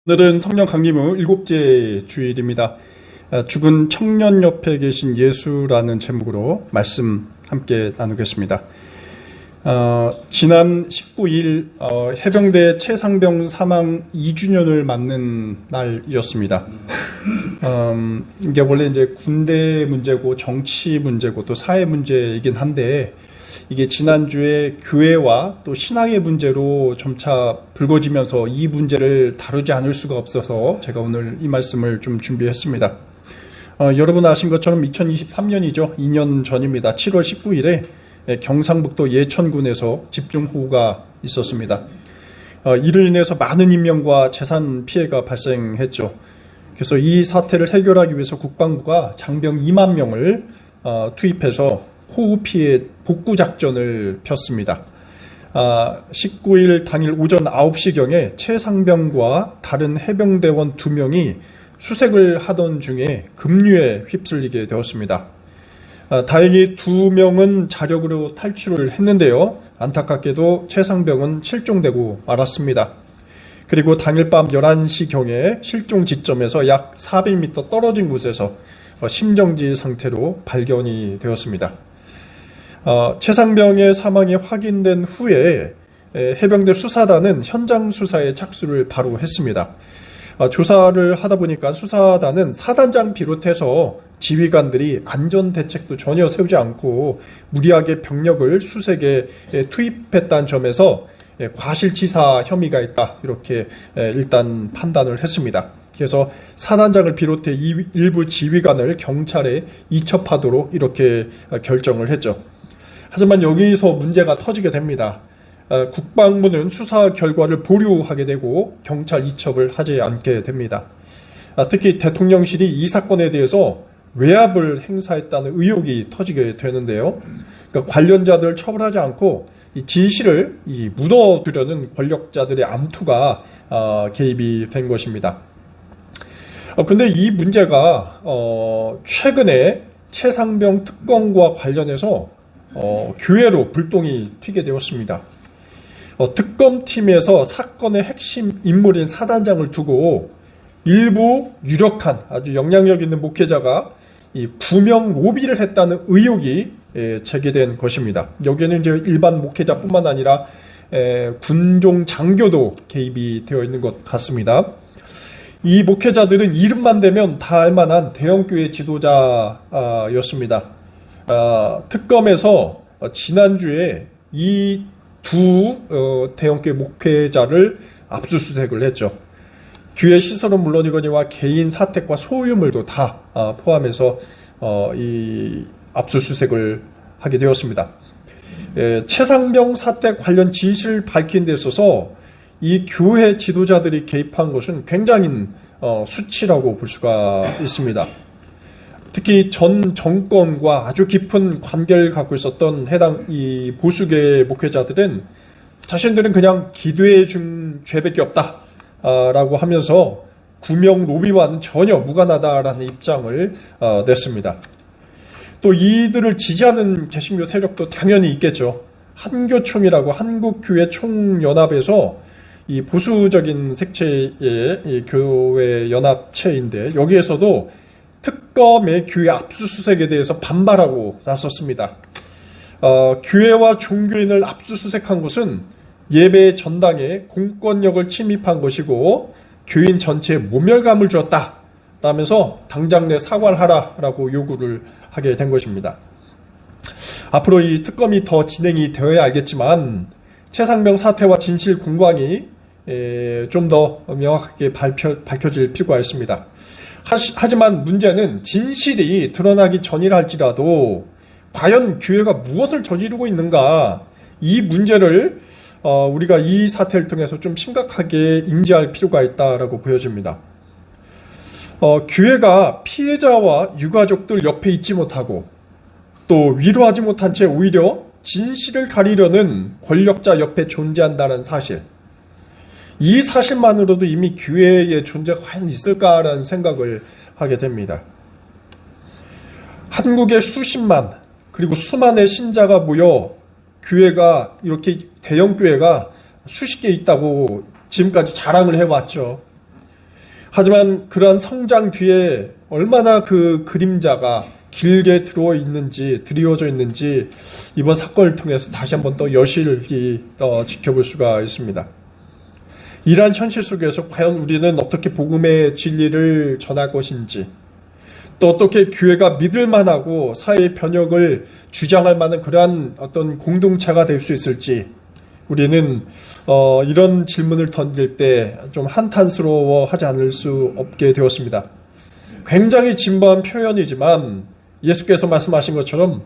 오늘은 성령 강림의 7째 주일입니다. 죽은 청년 옆에 계신 예수라는 제목으로 말씀 함께 나누겠습니다. 지난 19일 해병대 최상병 사망 2주년을 맞는 날이었습니다. 이게 원래 이제 군대 문제고 정치 문제고 또 사회 문제이긴 한데 이게 지난주에 교회와 또 신앙의 문제로 점차 불거지면서 이 문제를 다루지 않을 수가 없어서 제가 오늘 이 말씀을 좀 준비했습니다. 여러분 아신 것처럼 2023년이죠. 2년 전입니다. 7월 19일에 경상북도 예천군에서 집중호우가 있었습니다. 이로 인해서 많은 인명과 재산 피해가 발생했죠. 그래서 이 사태를 해결하기 위해서 국방부가 장병 2만 명을 투입해서 호우 피해 복구 작전을 폈습니다. 19일 당일 오전 9시경에 최상병과 다른 해병대원 2명이 수색을 하던 중에 급류에 휩쓸리게 되었습니다. 다행히 2명은 자력으로 탈출을 했는데요. 안타깝게도 최상병은 실종되고 말았습니다. 그리고 당일 밤 11시경에 실종 지점에서 약 400m 떨어진 곳에서 심정지 상태로 발견이 되었습니다. 최상병의 사망이 확인된 후에 해병대 수사단은 현장 수사에 착수를 바로 했습니다. 조사를 하다 보니까 수사단은 사단장 비롯해서 지휘관들이 안전대책도 전혀 세우지 않고 무리하게 병력을 수색에 투입했다는 점에서 과실치사 혐의가 있다, 이렇게 일단 판단을 했습니다. 그래서 사단장을 비롯해 일부 지휘관을 경찰에 이첩하도록 이렇게 결정을 했죠. 하지만 여기서 문제가 터지게 됩니다. 국방부는 수사 결과를 보류하게 되고 경찰 이첩을 하지 않게 됩니다. 특히 대통령실이 이 사건에 대해서 외압을 행사했다는 의혹이 터지게 되는데요. 그러니까 관련자들을 처벌하지 않고 이 진실을 묻어두려는 권력자들의 암투가 개입이 된 것입니다. 근데 이 문제가 최근에 최상병 특검과 관련해서 교회로 불똥이 튀게 되었습니다. 특검팀에서 사건의 핵심 인물인 사단장을 두고 일부 유력한 아주 영향력 있는 목회자가 이 구명 로비를 했다는 의혹이 제기된 것입니다. 여기에는 이제 일반 목회자뿐만 아니라 군종 장교도 개입이 되어 있는 것 같습니다. 이 목회자들은 이름만 대면 다 알만한 대형교회 지도자였습니다. 특검에서 지난주에 이 두 대형교회 목회자를 압수수색을 했죠. 교회 시설은 물론이거니와 개인 사택과 소유물도 다 포함해서 이 압수수색을 하게 되었습니다. 최상병 사태 관련 진실을 밝힌 데 있어서 이 교회 지도자들이 개입한 것은 굉장히 수치라고 볼 수가 있습니다. 특히 전 정권과 아주 깊은 관계를 갖고 있었던 해당 이 보수계 목회자들은 자신들은 그냥 기도해 준 죄밖에 없다 라고 하면서 구명 로비와는 전혀 무관하다라는 입장을 냈습니다. 또 이들을 지지하는 개신교 세력도 당연히 있겠죠. 한교총이라고 한국교회 총연합에서 이 보수적인 색채의 이 교회 연합체인데 여기에서도 특검의 교회 압수수색에 대해서 반발하고 나섰습니다. 교회와 종교인을 압수수색한 것은 예배 전당에 공권력을 침입한 것이고 교인 전체에 모멸감을 주었다 라면서 당장 내 사과를 하라라고 요구를 하게 된 것입니다. 앞으로 이 특검이 더 진행이 되어야 알겠지만 최상병 사태와 진실 공방이 좀 더 명확하게 밝혀질 필요가 있습니다. 하지만 문제는 진실이 드러나기 전이라 할지라도 과연 교회가 무엇을 저지르고 있는가, 이 문제를 우리가 이 사태를 통해서 좀 심각하게 인지할 필요가 있다라고 보여집니다. 교회가 피해자와 유가족들 옆에 있지 못하고 또 위로하지 못한 채 오히려 진실을 가리려는 권력자 옆에 존재한다는 사실, 이 사실만으로도 이미 교회의 존재가 과연 있을까라는 생각을 하게 됩니다. 한국의 수십만 그리고 수만의 신자가 모여 교회가 이렇게 대형 교회가 수십 개 있다고 지금까지 자랑을 해왔죠. 하지만 그러한 성장 뒤에 얼마나 그 그림자가 길게 드리워져 있는지 이번 사건을 통해서 다시 한번 또 여실히 지켜볼 수가 있습니다. 이러한 현실 속에서 과연 우리는 어떻게 복음의 진리를 전할 것인지, 또 어떻게 교회가 믿을만하고 사회의 변혁을 주장할 만한 그러한 어떤 공동체가 될 수 있을지, 우리는 이런 질문을 던질 때 좀 한탄스러워하지 않을 수 없게 되었습니다. 굉장히 진부한 표현이지만 예수께서 말씀하신 것처럼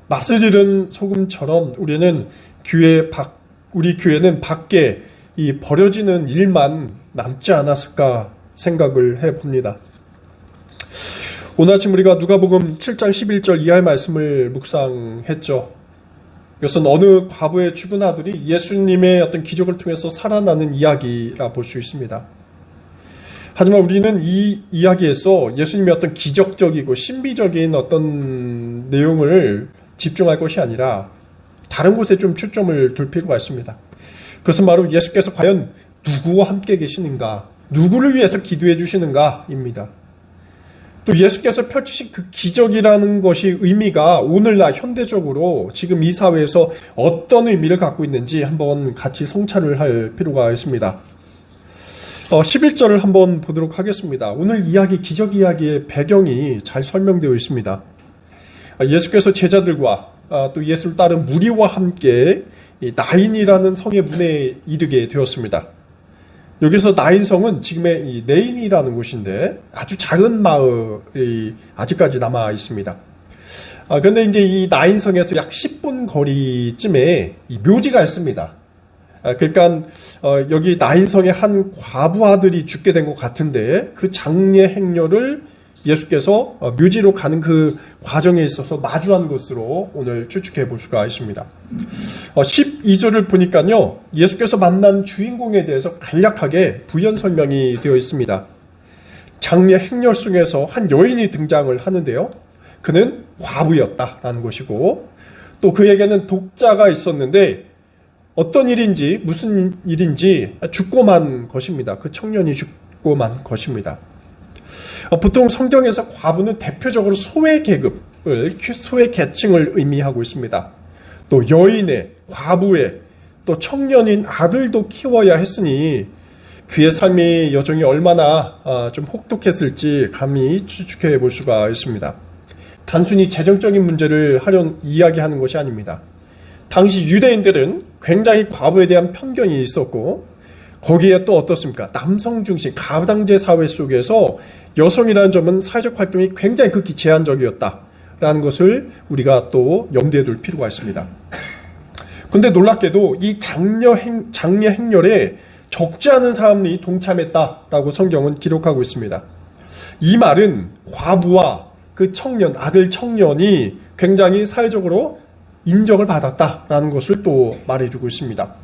맛을 잃은 소금처럼 우리 교회는 밖에 이 버려지는 일만 남지 않았을까 생각을 해봅니다. 오늘 아침 우리가 누가복음 7장 11절 이하의 말씀을 묵상했죠. 이것은 어느 과부의 죽은 아들이 예수님의 어떤 기적을 통해서 살아나는 이야기라 볼 수 있습니다. 하지만 우리는 이 이야기에서 예수님의 어떤 기적적이고 신비적인 어떤 내용을 집중할 것이 아니라 다른 곳에 좀 초점을 둘 필요가 있습니다. 그것은 바로 예수께서 과연 누구와 함께 계시는가, 누구를 위해서 기도해 주시는가입니다. 또 예수께서 펼치신 그 기적이라는 것이 의미가 오늘날 현대적으로 지금 이 사회에서 어떤 의미를 갖고 있는지 한번 같이 성찰을 할 필요가 있습니다. 11절을 한번 보도록 하겠습니다. 오늘 기적 이야기의 배경이 잘 설명되어 있습니다. 예수께서 제자들과 또 예수를 따른 무리와 함께 나인이라는 성의 문에 이르게 되었습니다. 여기서 나인성은 지금의 이 네인이라는 곳인데 아주 작은 마을이 아직까지 남아 있습니다. 그런데 이제 이 나인성에서 약 10분 거리쯤에 이 묘지가 있습니다. 그러니까 여기 나인성의 한 과부 아들이 죽게 된 것 같은데 그 장례 행렬을 예수께서 묘지로 가는 그 과정에 있어서 마주한 것으로 오늘 추측해 볼 수가 있습니다. 12절을 보니까요, 예수께서 만난 주인공에 대해서 간략하게 부연 설명이 되어 있습니다. 장례 행렬 속에서 한 여인이 등장을 하는데요, 그는 과부였다라는 것이고, 또 그에게는 독자가 있었는데 어떤 일인지 무슨 일인지 죽고 만 것입니다. 그 청년이 죽고 만 것입니다. 보통 성경에서 과부는 대표적으로 소외 계층을 의미하고 있습니다. 또 여인의, 과부의, 또 청년인 아들도 키워야 했으니 그의 삶의 여정이 얼마나 좀 혹독했을지 감히 추측해 볼 수가 있습니다. 단순히 재정적인 문제를 이야기하는 것이 아닙니다. 당시 유대인들은 굉장히 과부에 대한 편견이 있었고, 거기에 또 어떻습니까? 남성 중심 가부당제 사회 속에서 여성이라는 점은 사회적 활동이 굉장히 극히 제한적이었다라는 것을 우리가 또 염두에 둘 필요가 있습니다. 그런데 놀랍게도 이 장례 행렬에 적지 않은 사람이 동참했다라고 성경은 기록하고 있습니다. 이 말은 과부와 그 아들 청년이 굉장히 사회적으로 인정을 받았다라는 것을 또 말해주고 있습니다.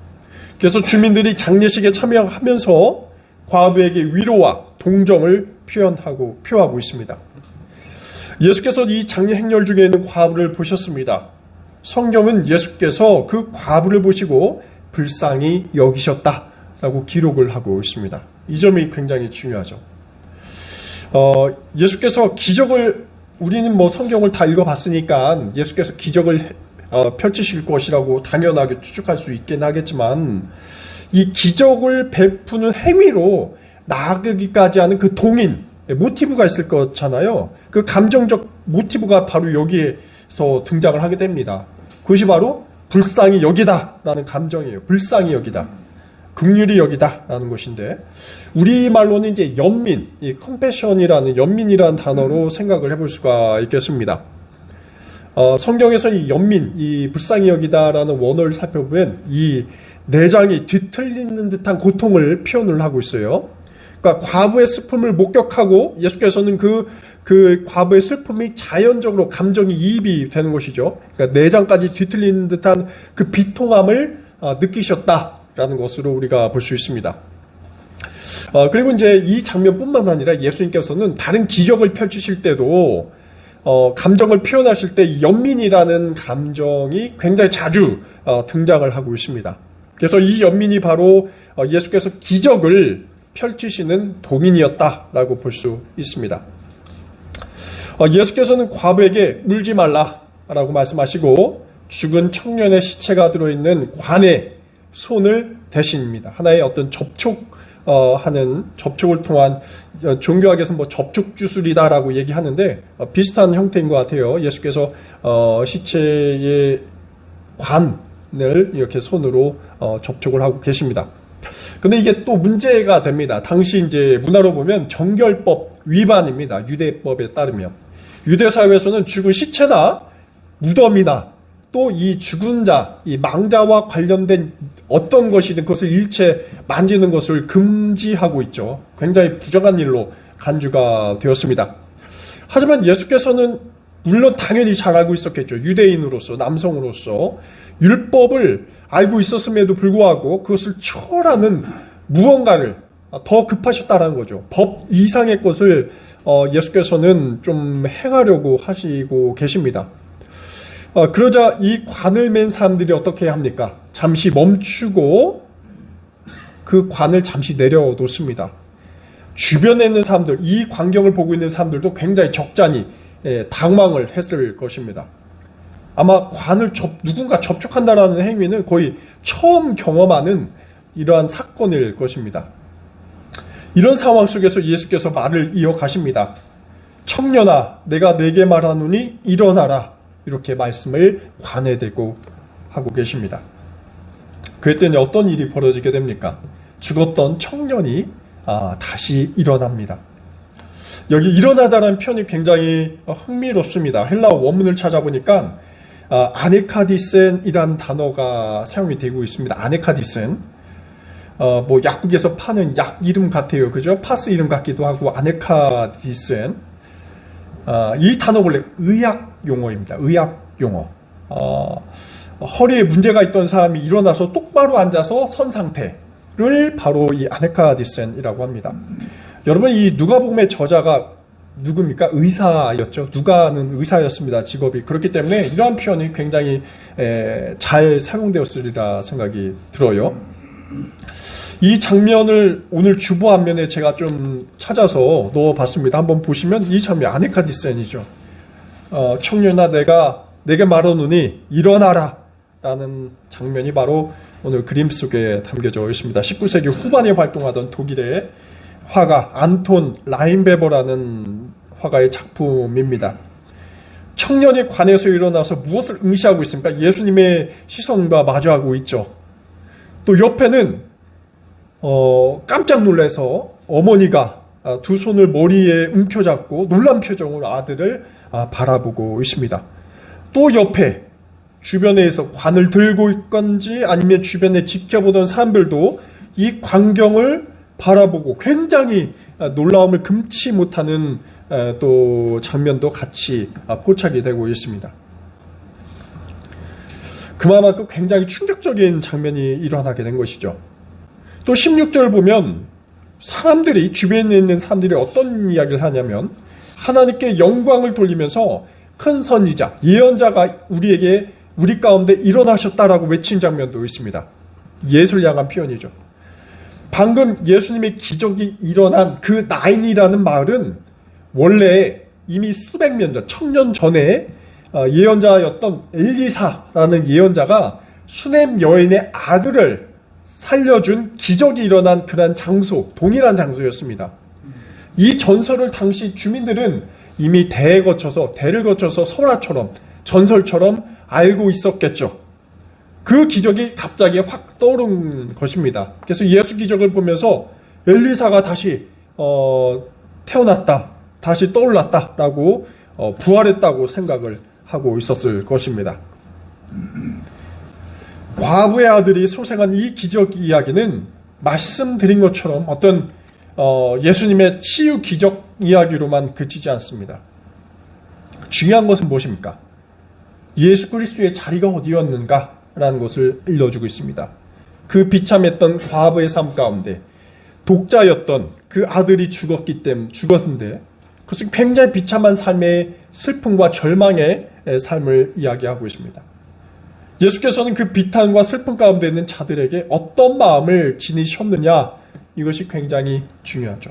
그래서 주민들이 장례식에 참여하면서 과부에게 위로와 동정을 표하고 있습니다. 예수께서 이 장례 행렬 중에 있는 과부를 보셨습니다. 성경은 예수께서 그 과부를 보시고 불쌍히 여기셨다라고 기록을 하고 있습니다. 이 점이 굉장히 중요하죠. 예수께서 기적을, 우리는 성경을 다 읽어봤으니까 예수께서 기적을 펼치실 것이라고 당연하게 추측할 수 있긴 하겠지만, 이 기적을 베푸는 행위로 나아가기까지 하는 그 동인, 모티브가 있을 거잖아요. 그 감정적 모티브가 바로 여기에서 등장을 하게 됩니다. 그것이 바로 불쌍히 여기다라는 감정이에요. 불쌍히 여기다, 긍휼히 여기다라는 것인데, 우리말로는 이제 연민, 이 컴패션이라는 연민이라는 단어로 생각을 해볼 수가 있겠습니다. 성경에서 이 연민, 이 불쌍히 여기다라는 원어를 살펴보면 이 내장이 뒤틀리는 듯한 고통을 표현을 하고 있어요. 그러니까 과부의 슬픔을 목격하고 예수께서는 그 과부의 슬픔이 자연적으로 감정이 이입이 되는 것이죠. 그러니까 내장까지 뒤틀리는 듯한 그 비통함을 느끼셨다라는 것으로 우리가 볼 수 있습니다. 그리고 이제 이 장면뿐만 아니라 예수님께서는 다른 기적을 펼치실 때도 감정을 표현하실 때 연민이라는 감정이 굉장히 자주 등장을 하고 있습니다. 그래서 이 연민이 바로 예수께서 기적을 펼치시는 동인이었다라고 볼 수 있습니다. 예수께서는 과부에게 울지 말라라고 말씀하시고 죽은 청년의 시체가 들어있는 관에 손을 대십니다. 하나의 어떤 접촉을 통한, 종교학에서는 뭐 접촉주술이다라고 얘기하는데 비슷한 형태인 것 같아요. 예수께서 시체의 관을 이렇게 손으로 접촉을 하고 계십니다. 근데 이게 또 문제가 됩니다. 당시 이제 문화로 보면 정결법 위반입니다. 유대법에 따르면. 유대 사회에서는 죽은 시체나 무덤이나 또 이 죽은 자, 이 망자와 관련된 어떤 것이든 그것을 일체 만지는 것을 금지하고 있죠. 굉장히 부정한 일로 간주가 되었습니다. 하지만 예수께서는 물론 당연히 잘 알고 있었겠죠. 유대인으로서, 남성으로서 율법을 알고 있었음에도 불구하고 그것을 초월하는 무언가를 더 급하셨다는 거죠. 법 이상의 것을 예수께서는 좀 행하려고 하시고 계십니다. 그러자 이 관을 맨 사람들이 어떻게 합니까? 잠시 멈추고 그 관을 잠시 내려놓습니다. 주변에 있는 사람들, 이 광경을 보고 있는 사람들도 굉장히 적잖이 당황을 했을 것입니다. 아마 관을 누군가 접촉한다라는 행위는 거의 처음 경험하는 이러한 사건일 것입니다. 이런 상황 속에서 예수께서 말을 이어가십니다. 청년아, 내가 네게 말하노니 일어나라. 이렇게 말씀을 관에 대고 하고 계십니다. 그랬더니 어떤 일이 벌어지게 됩니까? 죽었던 청년이 다시 일어납니다. 여기 일어나다라는 표현이 굉장히 흥미롭습니다. 헬라어 원문을 찾아보니까 아네카디센이라는 단어가 사용이 되고 있습니다. 아네카디센. 뭐 약국에서 파는 약 이름 같아요. 그죠? 파스 이름 같기도 하고 아네카디센. 이 단어 원래 의학 용어입니다. 의학 용어. 허리에 문제가 있던 사람이 일어나서 똑바로 앉아서 선 상태를 바로 이 아네카디센이라고 합니다. 여러분, 이 누가복음의 저자가 누굽니까? 의사였죠. 누가는 의사였습니다. 직업이. 그렇기 때문에 이러한 표현이 굉장히 잘 사용되었으리라 생각이 들어요. 이 장면을 오늘 주보 앞면에 제가 좀 찾아서 넣어봤습니다. 한번 보시면 이 장면 아네카디센이죠. 청년아, 내게 말하노니 일어나라 라는 장면이 바로 오늘 그림 속에 담겨져 있습니다. 19세기 후반에 활동하던 독일의 화가 안톤 라인베버라는 화가의 작품입니다. 청년이 관에서 일어나서 무엇을 응시하고 있습니까? 예수님의 시선과 마주하고 있죠. 또 옆에는 깜짝 놀라서 어머니가 두 손을 머리에 움켜잡고 놀란 표정으로 아들을 바라보고 있습니다. 또 옆에 주변에서 관을 들고 있건지 아니면 주변에 지켜보던 사람들도 이 광경을 바라보고 굉장히 놀라움을 금치 못하는 또 장면도 같이 포착이 되고 있습니다. 그만큼 굉장히 충격적인 장면이 일어나게 된 것이죠. 또 16절 보면 사람들이, 주변에 있는 사람들이 어떤 이야기를 하냐면 하나님께 영광을 돌리면서 큰 선지자, 예언자가 우리 가운데 일어나셨다라고 외친 장면도 있습니다. 예수를 향한 표현이죠. 방금 예수님의 기적이 일어난 그 나인이라는 마을은 원래 이미 수백 년 전, 1000년 전에 예언자였던 엘리사라는 예언자가 수넴 여인의 아들을 살려준 기적이 일어난 그런 장소, 동일한 장소였습니다. 이 전설을 당시 주민들은 이미 대를 거쳐서 설화처럼, 전설처럼 알고 있었겠죠. 그 기적이 갑자기 확 떠오른 것입니다. 그래서 예수 기적을 보면서 엘리사가 다시 태어났다, 다시 떠올랐다라고 부활했다고 생각을 하고 있었을 것입니다. 과부의 아들이 소생한 이 기적 이야기는 말씀드린 것처럼 어떤 예수님의 치유 기적 이야기로만 그치지 않습니다. 중요한 것은 무엇입니까? 예수 그리스도의 자리가 어디였는가라는 것을 일러주고 있습니다. 그 비참했던 과부의 삶 가운데 독자였던 그 아들이 죽었는데 그것은 굉장히 비참한 삶의 슬픔과 절망의 삶을 이야기하고 있습니다. 예수께서는 그 비탄과 슬픔 가운데 있는 자들에게 어떤 마음을 지니셨느냐, 이것이 굉장히 중요하죠.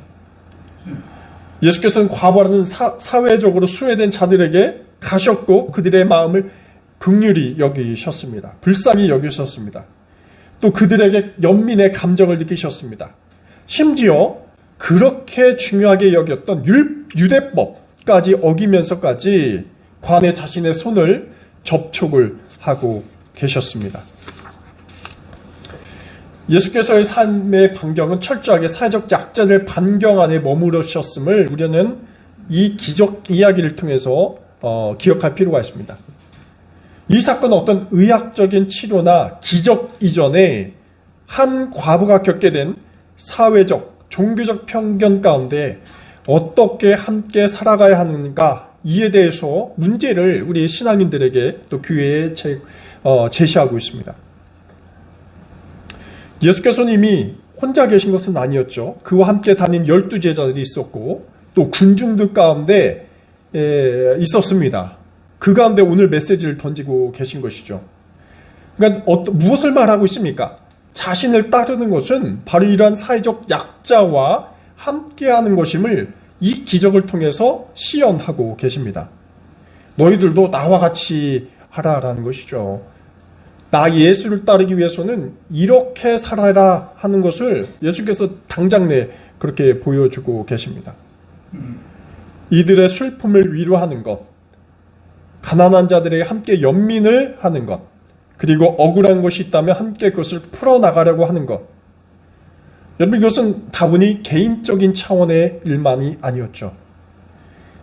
예수께서는 과부라는 사회적으로 수혜된 자들에게 가셨고 그들의 마음을 긍휼히 여기셨습니다. 불쌍히 여기셨습니다. 또 그들에게 연민의 감정을 느끼셨습니다. 심지어 그렇게 중요하게 여겼던 유대법까지 어기면서까지 관에 자신의 손을 접촉을 하고 계셨습니다. 예수께서의 삶의 반경은 철저하게 사회적 약자들 반경 안에 머무르셨음을 우리는 이 기적 이야기를 통해서 기억할 필요가 있습니다. 이 사건은 어떤 의학적인 치료나 기적 이전에 한 과부가 겪게 된 사회적, 종교적 편견 가운데 어떻게 함께 살아가야 하는가 이에 대해서 문제를 우리 신앙인들에게 또 교회에 제시하고 있습니다. 예수께서는 이미 혼자 계신 것은 아니었죠. 그와 함께 다닌 12제자들이 있었고 또 군중들 가운데 있었습니다. 그 가운데 오늘 메시지를 던지고 계신 것이죠. 그러니까 무엇을 말하고 있습니까? 자신을 따르는 것은 바로 이러한 사회적 약자와 함께하는 것임을 이 기적을 통해서 시연하고 계십니다. 너희들도 나와 같이 하라라는 것이죠. 나 예수를 따르기 위해서는 이렇게 살아라 하는 것을 예수께서 당장 그렇게 보여주고 계십니다. 이들의 슬픔을 위로하는 것, 가난한 자들에게 함께 연민을 하는 것, 그리고 억울한 것이 있다면 함께 그것을 풀어나가려고 하는 것. 여러분, 이것은 다분히 개인적인 차원의 일만이 아니었죠.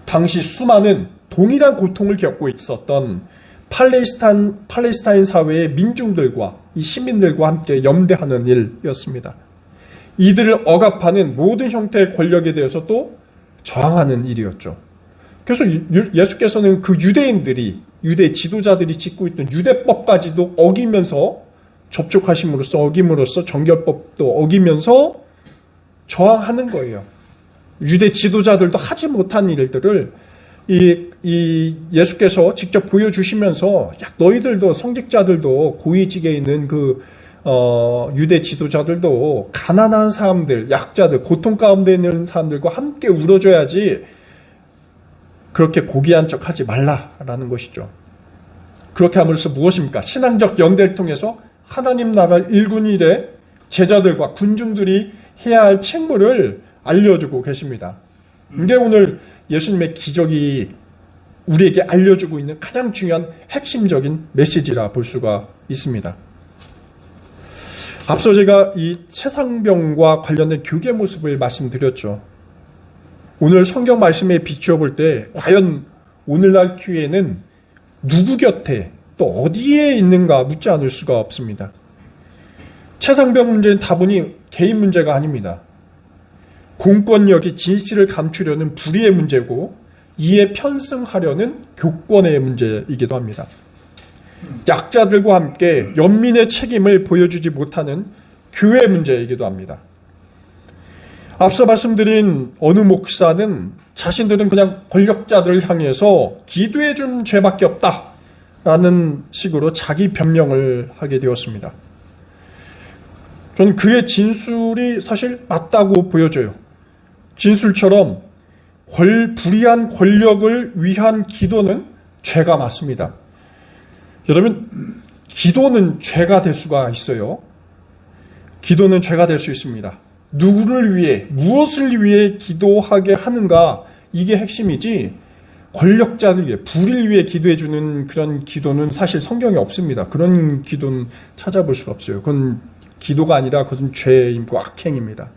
당시 수많은 동일한 고통을 겪고 있었던 팔레스타인 사회의 민중들과 이 시민들과 함께 연대하는 일이었습니다. 이들을 억압하는 모든 형태의 권력에 대해서 또 저항하는 일이었죠. 그래서 예수께서는 그 유대 지도자들이 짓고 있던 유대법까지도 어기면서 접촉하심으로써 어김으로써 정결법도 어기면서 저항하는 거예요. 유대 지도자들도 하지 못한 일들을 이 예수께서 직접 보여주시면서 야, 너희들도 성직자들도 고위직에 있는 그 유대 지도자들도 가난한 사람들, 약자들, 고통 가운데 있는 사람들과 함께 울어줘야지 그렇게 고귀한 척 하지 말라라는 것이죠. 그렇게 함으로써 무엇입니까? 신앙적 연대를 통해서 하나님 나라 일군일의 제자들과 군중들이 해야 할 책무를 알려주고 계십니다. 이게 오늘 예수님의 기적이 우리에게 알려주고 있는 가장 중요한 핵심적인 메시지라 볼 수가 있습니다. 앞서 제가 이 최상병과 관련된 교계 모습을 말씀드렸죠. 오늘 성경 말씀에 비추어 볼 때 과연 오늘날 교회는 누구 곁에 또 어디에 있는가 묻지 않을 수가 없습니다. 최상병 문제는 다분히 개인 문제가 아닙니다. 공권력이 진실을 감추려는 불의의 문제고 이에 편승하려는 교권의 문제이기도 합니다. 약자들과 함께 연민의 책임을 보여주지 못하는 교회 문제이기도 합니다. 앞서 말씀드린 어느 목사는 자신들은 그냥 권력자들을 향해서 기도해 준 죄밖에 없다라는 식으로 자기 변명을 하게 되었습니다. 저는 그의 진술이 사실 맞다고 보여져요. 진술처럼 불의한 권력을 위한 기도는 죄가 맞습니다. 여러분, 기도는 죄가 될 수가 있어요. 기도는 죄가 될 수 있습니다. 누구를 위해, 무엇을 위해 기도하게 하는가, 이게 핵심이지, 권력자를 위해, 불의를 위해 기도해주는 그런 기도는 사실 성경에 없습니다. 그런 기도는 찾아볼 수가 없어요. 그건 기도가 아니라 그것은 죄임고 악행입니다.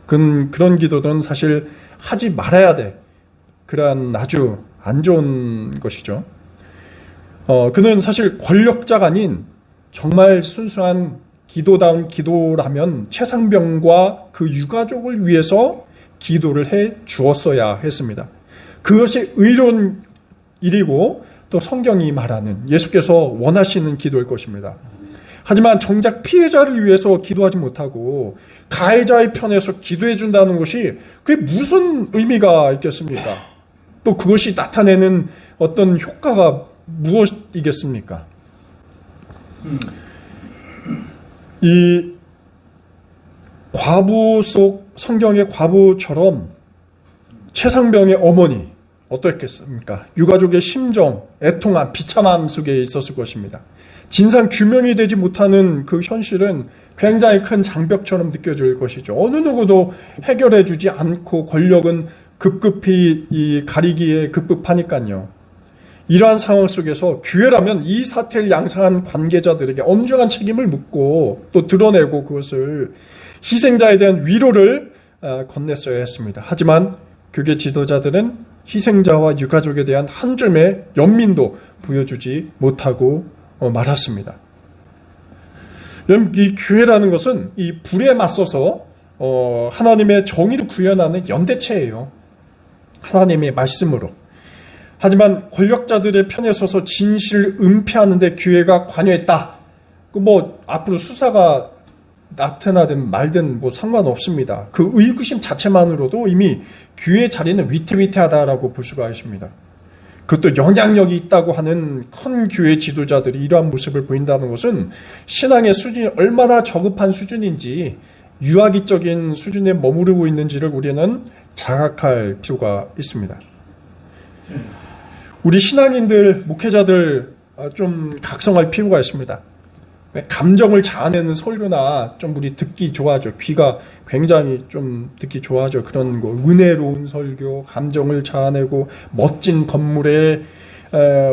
그런 기도들은 사실 하지 말아야 돼. 그런 아주 안 좋은 것이죠. 그는 사실 권력자가 아닌 정말 순수한 기도다운 기도라면 최상병과 그 유가족을 위해서 기도를 해 주었어야 했습니다. 그것이 의로운 일이고 또 성경이 말하는 예수께서 원하시는 기도일 것입니다. 하지만 정작 피해자를 위해서 기도하지 못하고 가해자의 편에서 기도해 준다는 것이 그게 무슨 의미가 있겠습니까? 또 그것이 나타내는 어떤 효과가 무엇이겠습니까? 과부 속 성경의 과부처럼 최상병의 어머니 어떻겠습니까? 유가족의 심정, 애통함, 비참함 속에 있었을 것입니다. 진상 규명이 되지 못하는 그 현실은 굉장히 큰 장벽처럼 느껴질 것이죠. 어느 누구도 해결해 주지 않고 권력은 급급히 가리기에 급급하니까요. 이러한 상황 속에서 교회라면 이 사태를 양상한 관계자들에게 엄중한 책임을 묻고 또 드러내고 그것을 희생자에 대한 위로를 건넸어야 했습니다. 하지만 교계 지도자들은 희생자와 유가족에 대한 한 줌의 연민도 보여주지 못하고 말았습니다. 이 교회라는 것은 이 불에 맞서서 하나님의 정의를 구현하는 연대체예요. 하나님의 말씀으로. 하지만 권력자들의 편에 서서 진실을 은폐하는 데 교회가 관여했다. 앞으로 수사가 나타나든 말든 상관없습니다. 그 의구심 자체만으로도 이미 교회의 자리는 위태위태하다라고 볼 수가 있습니다. 그것도 영향력이 있다고 하는 큰 교회 지도자들이 이러한 모습을 보인다는 것은 신앙의 수준이 얼마나 저급한 수준인지 유아기적인 수준에 머무르고 있는지를 우리는 자각할 필요가 있습니다. 우리 신앙인들, 목회자들 좀 각성할 필요가 있습니다. 감정을 자아내는 설교나 좀 우리 듣기 좋아하죠. 귀가 굉장히 좀 듣기 좋아하죠. 그런 거 은혜로운 설교, 감정을 자아내고 멋진 건물에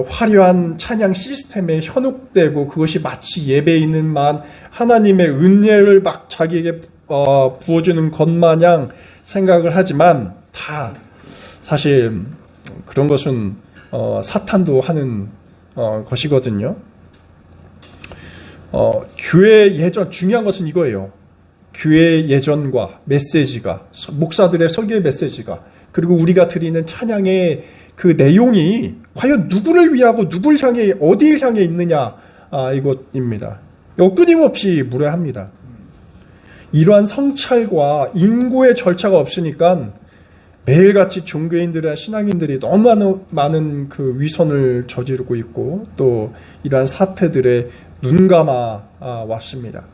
화려한 찬양 시스템에 현혹되고 그것이 마치 예배인만 하나님의 은혜를 막 자기에게 부어주는 것 마냥 생각을 하지만 다 사실 그런 것은 사탄도 하는 것이거든요. 교회 예전, 중요한 것은 이거예요. 교회 예전과 메시지가, 목사들의 설교의 메시지가, 그리고 우리가 드리는 찬양의 그 내용이 과연 누구를 위하고 누구를 향해, 어디를 향해 있느냐, 이것입니다. 이거 끊임없이 물어야 합니다. 이러한 성찰과 인고의 절차가 없으니까 매일같이 종교인들이나 신앙인들이 너무 많은 그 위선을 저지르고 있고 또 이러한 사태들에 눈감아 왔습니다.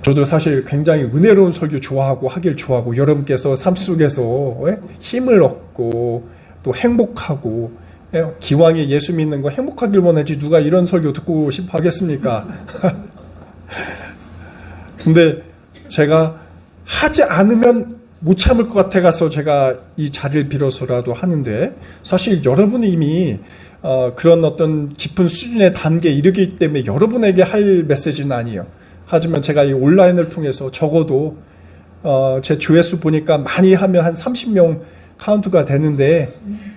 저도 사실 굉장히 은혜로운 설교 좋아하고 하길 좋아하고 여러분께서 삶 속에서 힘을 얻고 또 행복하고 기왕에 예수 믿는 거 행복하길 원하지 누가 이런 설교 듣고 싶어 하겠습니까? 근데 제가 하지 않으면 못 참을 것 같아서 제가 이 자리를 빌어서라도 하는데 사실 여러분이 이미 그런 어떤 깊은 수준의 단계에 이르기 때문에 여러분에게 할 메시지는 아니에요. 하지만 제가 이 온라인을 통해서 적어도 제 조회수 보니까 많이 하면 한 30명 카운트가 되는데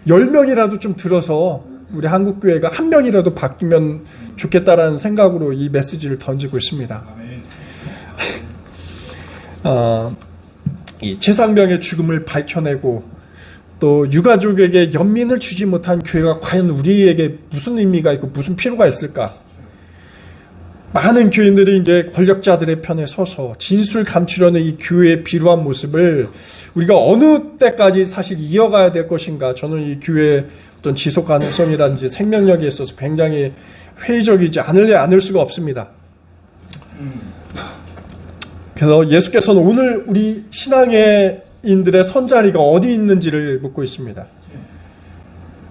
10명이라도 좀 들어서 우리 한국교회가 한 명이라도 바뀌면 좋겠다라는 생각으로 이 메시지를 던지고 있습니다. 이 최상병의 죽음을 밝혀내고 또 유가족에게 연민을 주지 못한 교회가 과연 우리에게 무슨 의미가 있고 무슨 필요가 있을까? 많은 교인들이 이제 권력자들의 편에 서서 진술을 감추려는 이 교회의 비루한 모습을 우리가 어느 때까지 사실 이어가야 될 것인가? 저는 이 교회의 어떤 지속 가능성이라든지 생명력에 있어서 굉장히 회의적이지 않을 수가 없습니다. 그래서 예수께서는 오늘 우리 신앙인들의 선자리가 어디 있는지를 묻고 있습니다.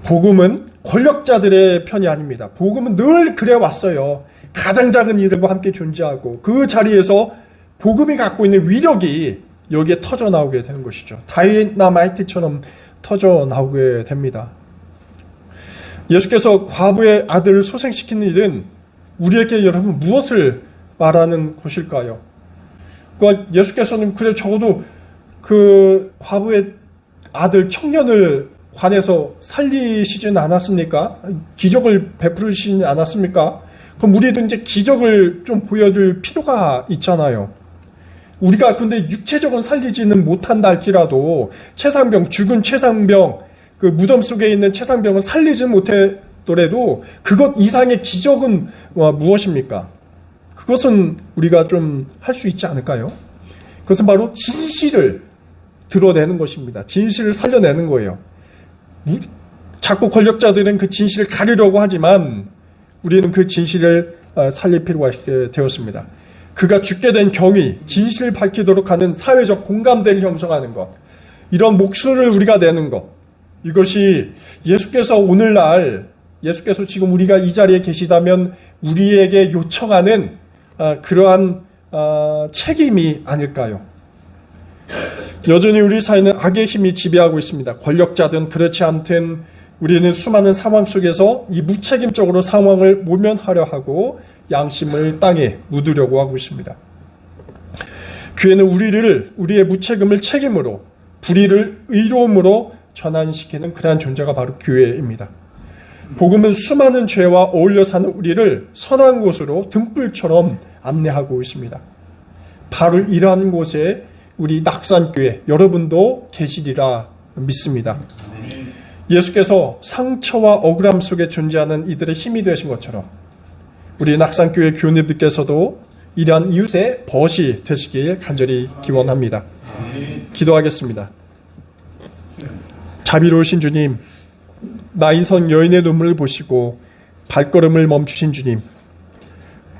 복음은 권력자들의 편이 아닙니다. 복음은 늘 그래 왔어요. 가장 작은 이들과 함께 존재하고 그 자리에서 복음이 갖고 있는 위력이 여기에 터져 나오게 되는 것이죠. 다이나마이트처럼 터져 나오게 됩니다. 예수께서 과부의 아들을 소생시키는 일은 우리에게 여러분 무엇을 말하는 것일까요? 그러니까 예수께서는 그래 적어도 그 과부의 아들 청년을 관해서 살리시지는 않았습니까? 기적을 베푸시지 않았습니까? 그럼 우리도 이제 기적을 좀 보여줄 필요가 있잖아요. 우리가 근데 육체적으로 살리지는 못한다 할지라도 최상병, 죽은 최상병, 그 무덤 속에 있는 최상병을 살리지 못했더라도 그것 이상의 기적은 무엇입니까? 그것은 우리가 좀 할 수 있지 않을까요? 그것은 바로 진실을 드러내는 것입니다. 진실을 살려내는 거예요. 자꾸 권력자들은 그 진실을 가리려고 하지만 우리는 그 진실을 살릴 필요가 있게 되었습니다. 그가 죽게 된 경위, 진실을 밝히도록 하는 사회적 공감대를 형성하는 것, 이런 목소리를 우리가 내는 것, 이것이 예수께서 오늘날, 예수께서 지금 우리가 이 자리에 계시다면 우리에게 요청하는 그러한 책임이 아닐까요? 여전히 우리 사회는 악의 힘이 지배하고 있습니다. 권력자든 그렇지 않든 우리는 수많은 상황 속에서 이 무책임적으로 상황을 모면하려 하고 양심을 땅에 묻으려고 하고 있습니다. 교회는 우리의 무책임을 책임으로, 불의를 의로움으로 전환시키는 그러한 존재가 바로 교회입니다. 복음은 수많은 죄와 어울려 사는 우리를 선한 곳으로 등불처럼 안내하고 있습니다. 바로 이러한 곳에 우리 낙산교회 여러분도 계시리라 믿습니다. 예수께서 상처와 억울함 속에 존재하는 이들의 힘이 되신 것처럼 우리 낙산교회 교우님들께서도 이러한 이웃의 벗이 되시길 간절히 기원합니다. 기도하겠습니다. 자비로우신 주님, 나인성 여인의 눈물을 보시고 발걸음을 멈추신 주님,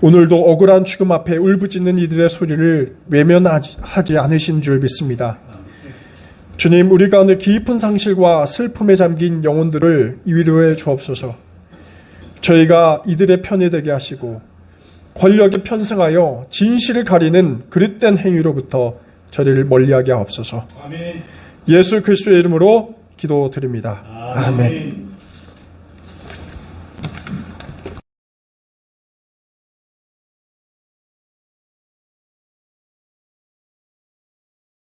오늘도 억울한 죽음 앞에 울부짖는 이들의 소리를 외면하지 않으신 줄 믿습니다. 주님, 우리 가운데 깊은 상실과 슬픔에 잠긴 영혼들을 위로해 주옵소서. 저희가 이들의 편이 되게 하시고 권력에 편승하여 진실을 가리는 그릇된 행위로부터 저희를 멀리하게 하옵소서. 예수 그리스도의 이름으로 기도드립니다. 아멘.